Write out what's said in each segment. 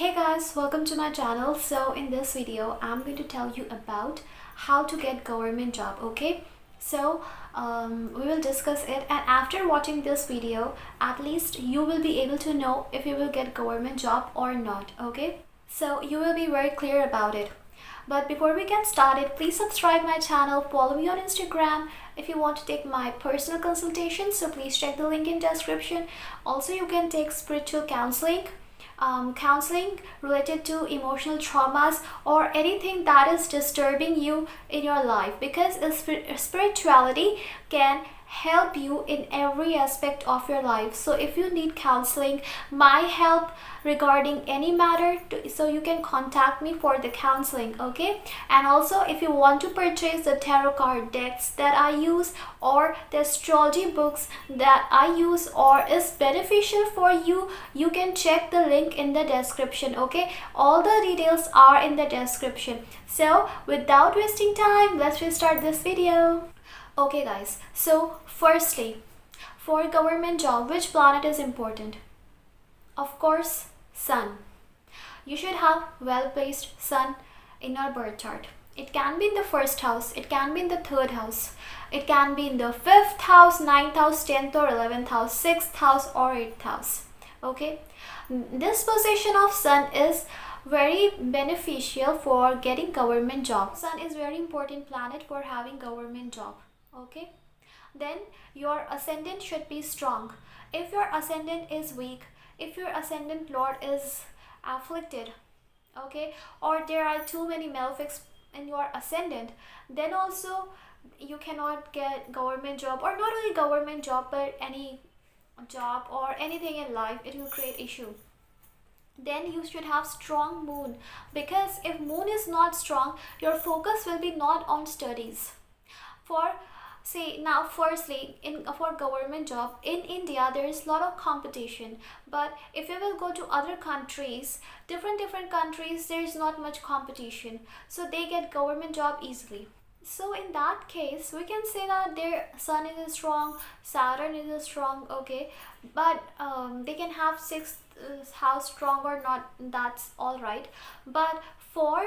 Hey guys, welcome to my channel. So in this video I'm going to tell you about how to get government job. Okay, so we will discuss it, and after watching this video at least you will be able to know if you will get government job or not. Okay, so you will be very clear about it. But before we get started, please subscribe my channel, follow me on Instagram. If you want to take my personal consultation, so please check the link in description. Also, you can take spiritual counseling, counseling related to emotional traumas or anything that is disturbing you in your life, because spirituality can help you in every aspect of your life. So if you need counseling, my help regarding any matter, so you can contact me for the counseling. Okay, and also if you want to purchase the tarot card decks that I use or the astrology books that I use or is beneficial for you, you can check the link in the description. Okay, all the details are in the description. So without wasting time, let's restart this video. Okay guys, so firstly, for government job, which planet is important? Of course, sun. You should have well placed sun in your birth chart. It can be in the first house, it can be in the third house, it can be in the 5th house, 9th house, 10th or 11th house, 6th house or 8th house. Okay, this position of sun is very beneficial for getting government job. Sun is very important planet for having government job. Okay, then your ascendant should be strong. If your ascendant is weak, if your ascendant lord is afflicted, okay, or there are too many malefics in your ascendant, then also you cannot get government job, or not only government job but any job or anything in life. It will create issue. Then you should have strong moon, because if moon is not strong, your focus will be not on studies. For say now, firstly, for government job in India there is a lot of competition, but if you will go to other countries, different countries, there is not much competition, so they get government job easily. So in that case we can say that their sun is strong, Saturn is strong. Okay, but they can have 6th house strong or not, that's all right. But for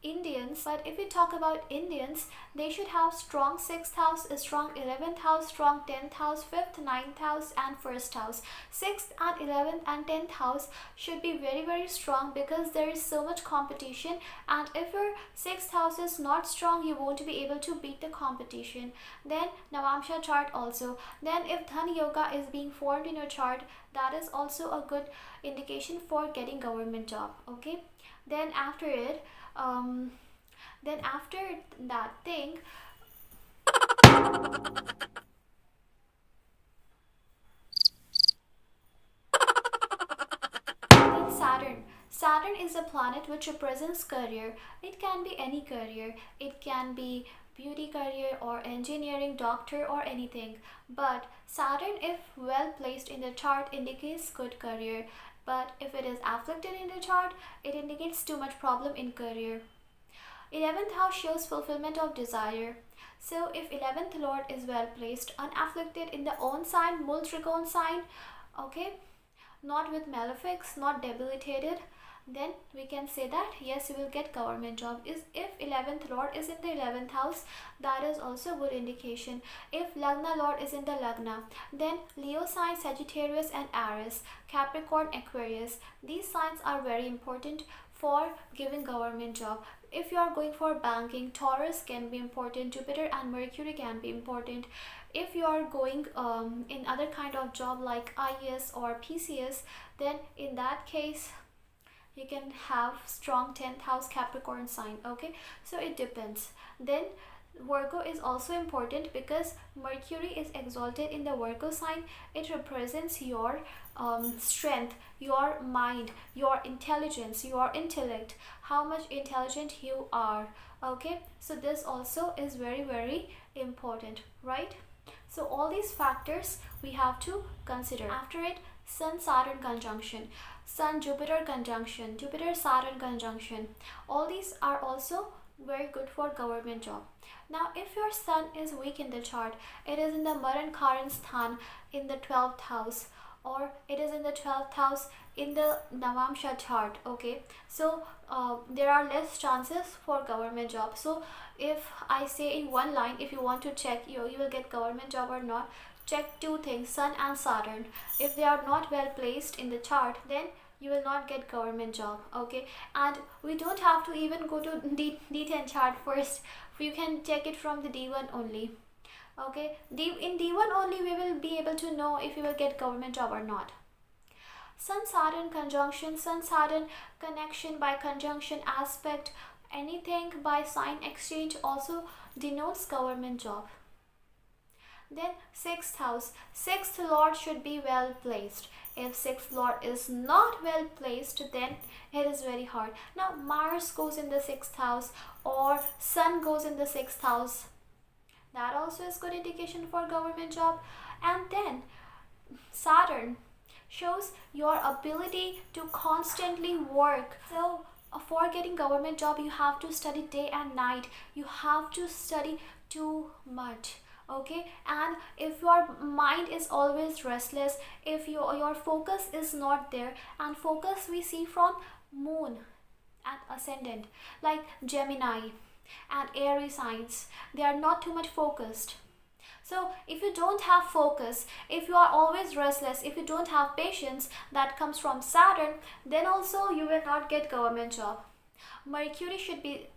Indians, but if we talk about Indians, they should have strong 6th house, a strong 11th house, strong 10th house, 5th, 9th house and 1st house. 6th and 11th and 10th house should be very strong, because there is so much competition, and if your 6th house is not strong, you won't be able to beat the competition. Then Navamsha chart also. Then if Dhan Yoga is being formed in your chart, that is also a good indication for getting government job. Okay, then after it, then after that thing, then Saturn is a planet which represents career. It can be any career, it can be beauty career or engineering, doctor or anything. But Saturn, if well placed in the chart, indicates good career, but if it is afflicted in the chart, it indicates too much problem in career. 11th house shows fulfillment of desire. So if 11th lord is well placed, unafflicted in the own sign, mul trikon sign, okay, not with malefics, not debilitated, then we can say that yes, you will get government job. Is if 11th lord is in the 11th house, that is also a good indication. If Lagna lord is in the Lagna, then Leo sign, Sagittarius and Aries, Capricorn, Aquarius, these signs are very important for giving government job. If you are going for banking, Taurus can be important, Jupiter and Mercury can be important. If you are going in other kind of job like IAS or PCS, then in that case you can have strong 10th house Capricorn sign. Okay, so it depends. Then Virgo is also important, because Mercury is exalted in the Virgo sign. It represents your strength, your mind, your intelligence, your intellect, how much intelligent you are. Okay, so this also is very important, right? So all these factors we have to consider. After it, Sun Saturn conjunction, Sun Jupiter conjunction, Jupiter Saturn conjunction, all these are also very good for government job. Now if your sun is weak in the chart, it is in the Maran Karan Sthan in the 12th house, or it is in the 12th house in the Navamsha chart. Okay, so there are less chances for government job. So if I say in one line, if you want to check you will get government job or not, check two things: Sun and Saturn. If they are not well placed in the chart, then you will not get government job. Okay, and we don't have to even go to D10 chart first. You can check it from the D1 only. Okay, in D1 only we will be able to know if you will get government job or not. Sun Saturn conjunction, Sun Saturn connection by conjunction aspect, anything by sign exchange also denotes government job. Then sixth house, sixth lord should be well placed. If sixth lord is not well placed, then it is very hard. Now Mars goes in the sixth house or Sun goes in the sixth house, that also is good indication for government job. And then Saturn shows your ability to constantly work. So for getting government job, you have to study day and night. You have to study too much. Okay, and if your mind is always restless, if your focus is not there, and focus we see from moon and ascendant, like Gemini and Aries signs, they are not too much focused. So if you don't have focus, if you are always restless, if you don't have patience, that comes from Saturn, then also you will not get government job. Mercury should be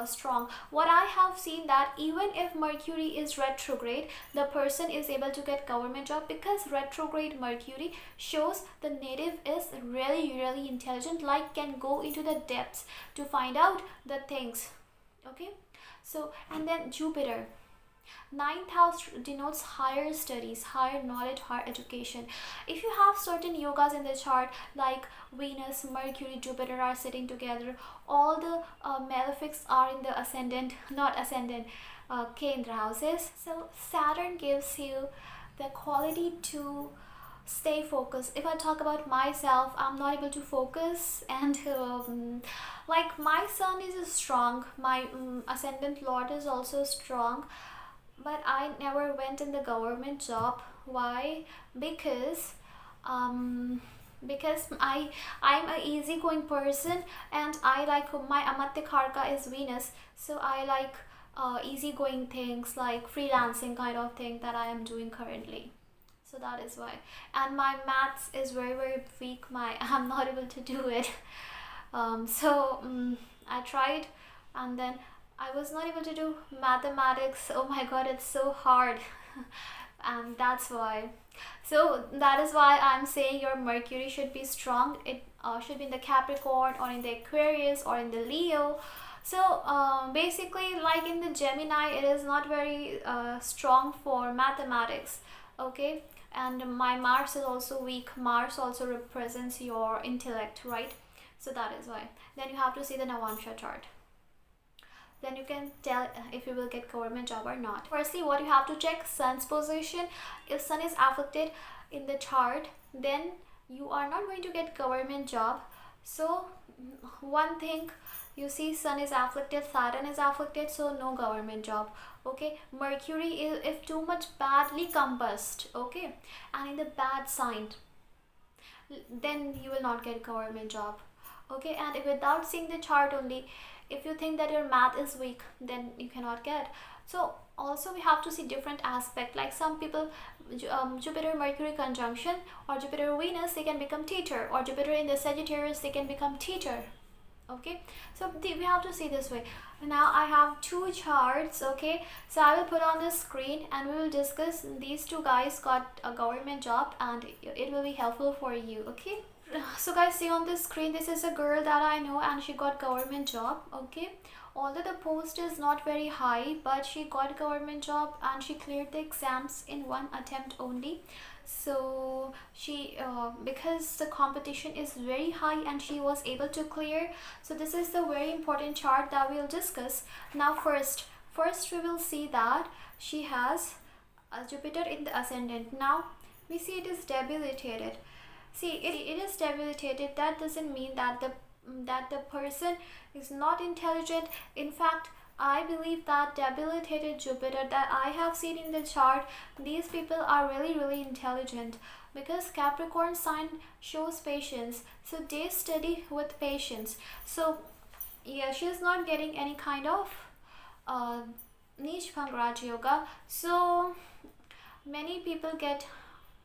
strong. What I have seen, that even if Mercury is retrograde, the person is able to get government job, because retrograde Mercury shows the native is really intelligent, like can go into the depths to find out the things. Okay, so and then Jupiter, ninth house denotes higher studies, higher knowledge, higher education. If you have certain yogas in the chart, like Venus, Mercury, Jupiter are sitting together, all the malefics are in the ascendant, not ascendant, Kendra houses. So Saturn gives you the quality to stay focused. If I talk about myself, I'm not able to focus, and like my sun is strong, my ascendant lord is also strong, but I never went in the government job. Why? Because I'm an easygoing person, and I like, my Amatya Karka is Venus, so I like easygoing things like freelancing kind of thing that I am doing currently. So that is why. And my maths is very weak. I'm not able to do it. I tried, and then I was not able to do mathematics. Oh my god, it's so hard. And that's why. So that is why I'm saying your Mercury should be strong. It should be in the Capricorn or in the Aquarius or in the Leo. So basically, like in the Gemini, it is not very strong for mathematics. Okay, and my Mars is also weak. Mars also represents your intellect, right? So that is why. Then you have to see the Navamsha chart. Then you can tell if you will get government job or not. Firstly, what you have to check, Sun's position. If Sun is afflicted in the chart, then you are not going to get government job. So one thing, you see Sun is afflicted, Saturn is afflicted, so no government job. Okay, Mercury is, if too much badly combust, okay, and in the bad sign, then you will not get government job. Okay, and if without seeing the chart only, if you think that your math is weak, then you cannot get. So also we have to see different aspect, like some people, Jupiter Mercury conjunction or Jupiter Venus, they can become teacher, or Jupiter in the Sagittarius, they can become teacher. Okay, so we have to see this way. Now I have two charts. Okay, so I will put on the screen and we will discuss. These two guys got a government job and it will be helpful for you. Okay, so guys, see on the screen, this is a girl that I know and she got government job. Okay, although the post is not very high, but she got government job and she cleared the exams in one attempt only. So she because the competition is very high and she was able to clear. So this is the very important chart that we'll discuss. Now first we will see that she has a Jupiter in the ascendant. Now we see it is debilitated. See, it is debilitated. That doesn't mean that the person is not intelligent. In fact, I believe that debilitated Jupiter that I have seen in the chart, these people are really intelligent. because Capricorn sign shows patience, so they study with patience. So yeah, she's not getting any kind of uh, niche Bhangraj yoga. So many people get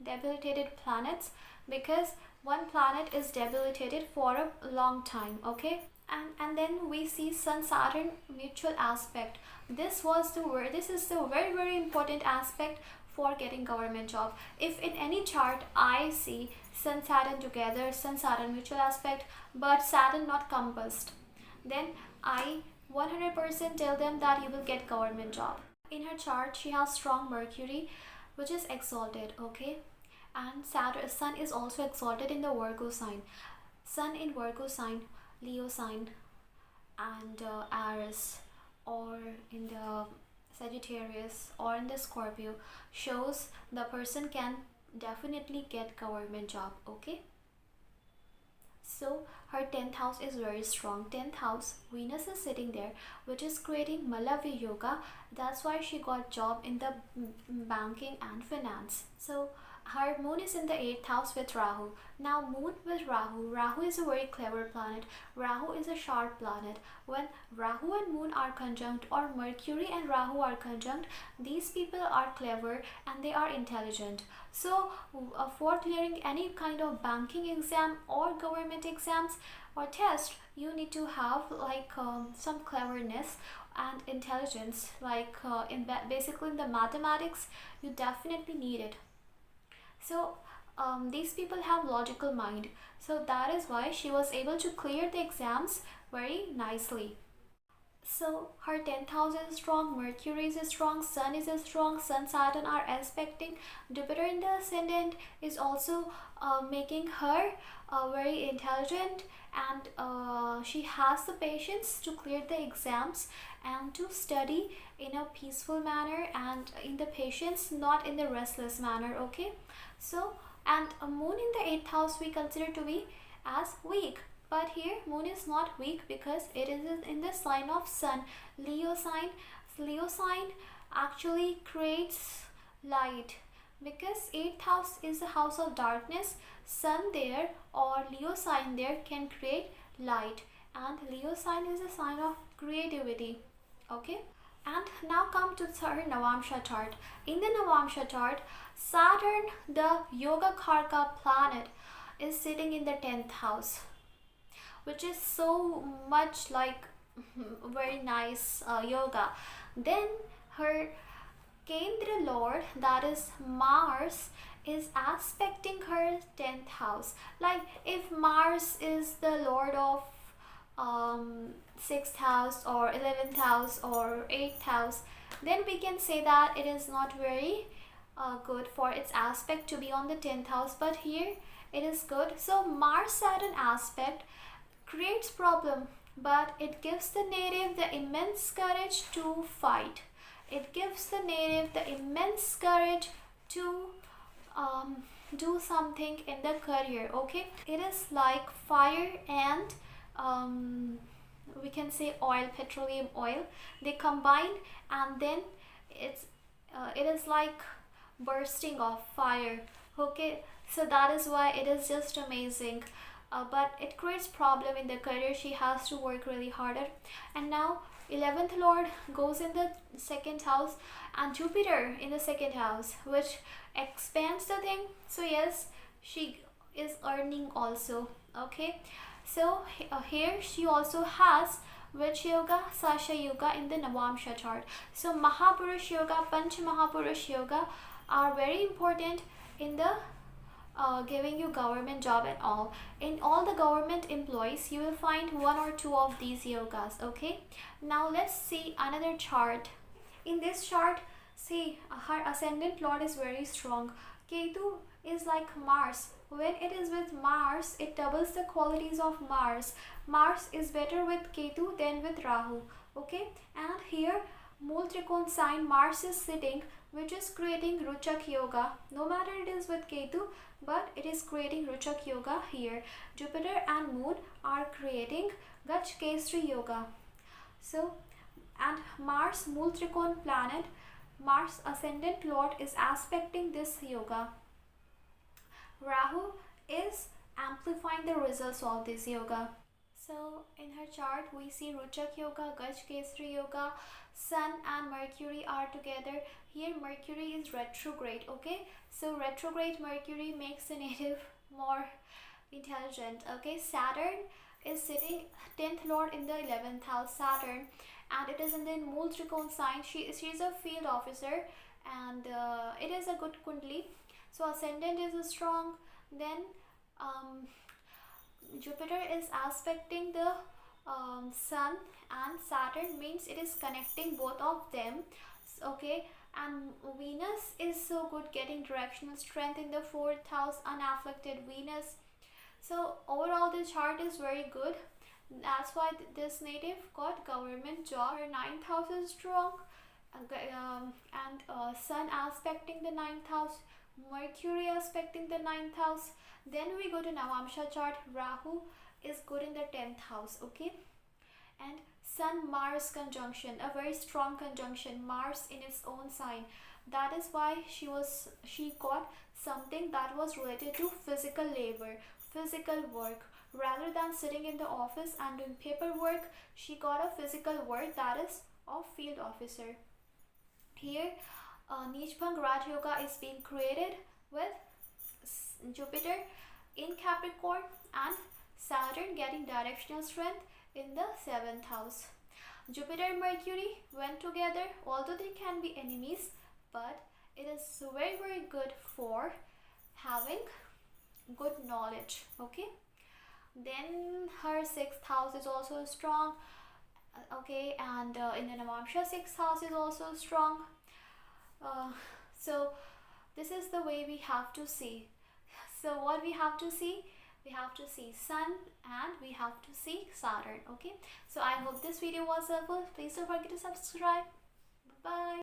debilitated planets because one planet is debilitated for a long time. Okay, and then we see Sun Saturn mutual aspect. This is the very important aspect for getting government job. If in any chart I see Sun Saturn together, Sun Saturn mutual aspect, but Saturn not compassed, then I 100% tell them that you will get government job. In her chart she has strong Mercury, which is exalted. Okay, and Sun is also exalted in the Virgo sign. Sun in Virgo sign, Leo sign, and Aries, or in the Sagittarius, or in the Scorpio, shows the person can definitely get government job. Okay, so her 10th house is very strong. 10th house, Venus is sitting there, which is creating Malavi yoga. That's why she got job in the banking and finance. So her moon is in the 8th house with Rahu. Now moon with Rahu is a very clever planet. Rahu is a sharp planet. When Rahu and moon are conjunct, or Mercury and Rahu are conjunct, these people are clever and they are intelligent. So for clearing any kind of banking exam or government exams or test, you need to have like some cleverness and intelligence, like basically in the mathematics you definitely need it. So these people have logical mind, so that is why she was able to clear the exams very nicely. So her 10th house is strong, Mercury is strong, Sun is strong, Sun Saturn are aspecting, Jupiter in the ascendant is also making her very intelligent, and she has the patience to clear the exams and to study in a peaceful manner and in the patience, not in the restless manner. Okay, so and a moon in the 8th house we consider to be as weak, but here moon is not weak because it is in the sign of Sun, Leo sign. Leo sign actually creates light, because 8th house is the house of darkness. Sun there or Leo sign there can create light, and Leo sign is a sign of creativity. Okay, and now come to her Navamsha chart. In the Navamsha chart, Saturn, the Yoga Karka planet, is sitting in the 10th house, which is so much like very nice yoga. Then her Kendra Lord, that is Mars, is aspecting her 10th house. Like if Mars is the lord of 6th house or 11th house or 8th house, then we can say that it is not very good for its aspect to be on the 10th house, but here it is good. So Mars Saturn aspect creates problem, but it gives the native the immense courage to fight. It gives the native the immense courage to do something in the career. Okay, it is like fire and we can say oil, petroleum oil, they combine, and then it is like bursting of fire. Okay, so that is why it is just amazing. But it creates problem in the career. She has to work really harder. And now 11th lord goes in the 2nd house, and Jupiter in the 2nd house, which expands the thing. So yes, she is earning also. Okay, so here she also has which yoga, Sasha yoga in the Navamsha chart. So Mahapurush yoga, Panch Mahapurush yoga are very important in the giving you government job and all. In all the government employees, you will find one or two of these yogas. Okay, now let's see another chart. In this chart, see her ascendant lord is very strong. Ketu is like Mars. When it is with Mars, it doubles the qualities of Mars. Mars is better with Ketu than with Rahu. Okay, and here Mool Trikon sign Mars is sitting, which is creating Ruchak yoga. No matter it is with Ketu, but it is creating Ruchak yoga here. Jupiter and Moon are creating Gach Kesri yoga. So, and Mars, Mool Trikon planet, Mars ascendant lord is aspecting this yoga. Rahu is amplifying the results of this yoga. So in her chart we see Ruchak Yoga, Gaj Kesari Yoga, Sun and Mercury are together. Here Mercury is retrograde, okay? So retrograde Mercury makes the native more intelligent, okay? Saturn is sitting 10th lord in the 11th house, Saturn, and it is in the Mool Trikon sign. She is a field officer, and it is a good kundli. So ascendant is strong. Then Jupiter is aspecting the Sun and Saturn, means it is connecting both of them, okay? And Venus is so good, getting directional strength in the 4th house, unafflicted Venus. So overall the chart is very good. That's why this native got government job. Her 9th house is strong, and Sun aspecting the 9th house, Mercury aspecting the 9th house. Then we go to Navamsha chart. Rahu is good in the 10th house, okay? And Sun Mars conjunction, a very strong conjunction, Mars in its own sign. That is why she got something that was related to physical labor, physical work. Rather than sitting in the office and doing paperwork, she got a physical work, that is of field officer. Here Nijbhang Raj Yoga is being created with Jupiter in Capricorn and Saturn getting directional strength in the 7th house. Jupiter and Mercury went together, although they can be enemies, but it is very good for having good knowledge, okay? Then her 6th house is also strong, okay, and in the Navamsha 6th house is also strong. So this is the way we have to see. So what we have to see? We have to see Sun and we have to see Saturn, okay? So I hope this video was helpful. Please don't forget to subscribe. Bye bye.